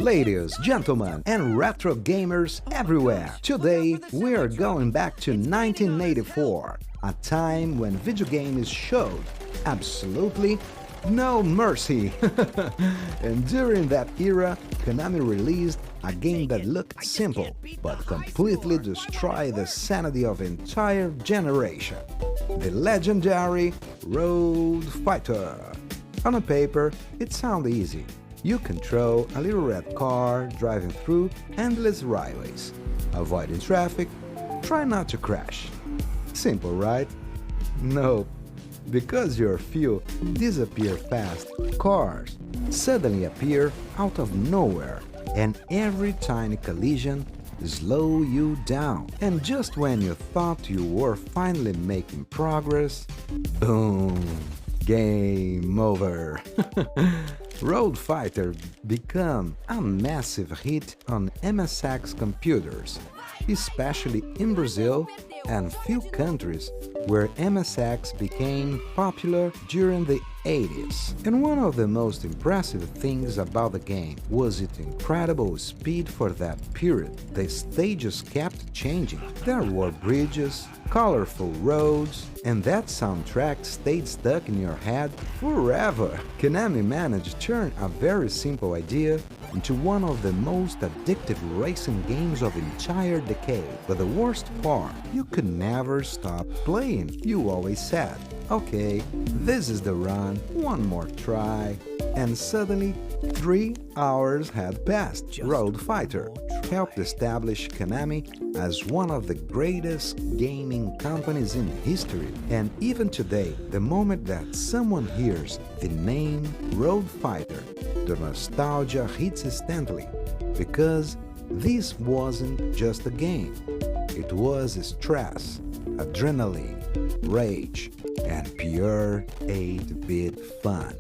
Ladies, gentlemen, and retro gamers everywhere, today we are going back to 1984, a time when video games showed absolutely no mercy. And during that era, Konami released a game that looked simple, but completely destroyed the sanity of an entire generation. The legendary Road Fighter. On a paper, it sounds easy. You control a little red car driving through endless highways, avoiding traffic, try not to crash. Simple, right? No, because your fuel disappears fast, cars suddenly appear out of nowhere, and every tiny collision slow you down. And just when you thought you were finally making progress, boom, game over. Road Fighter became a massive hit on MSX computers, especially in Brazil and few countries where MSX became popular during the 80s. And one of the most impressive things about the game was its incredible speed for that period. The stages kept changing. There were bridges, colorful roads, and that soundtrack stayed stuck in your head forever. Konami managed to turn a very simple idea into one of the most addictive racing games of the entire decade. But the worst part, you could never stop playing. You always said, okay, this is the run, one more try, and suddenly 3 hours had passed. Road Fighter helped establish Konami as one of the greatest gaming companies in history. And even today, the moment that someone hears the name Road Fighter, the nostalgia hits instantly, because this wasn't just a game. It was stress, adrenaline, rage, and pure 8-bit fun.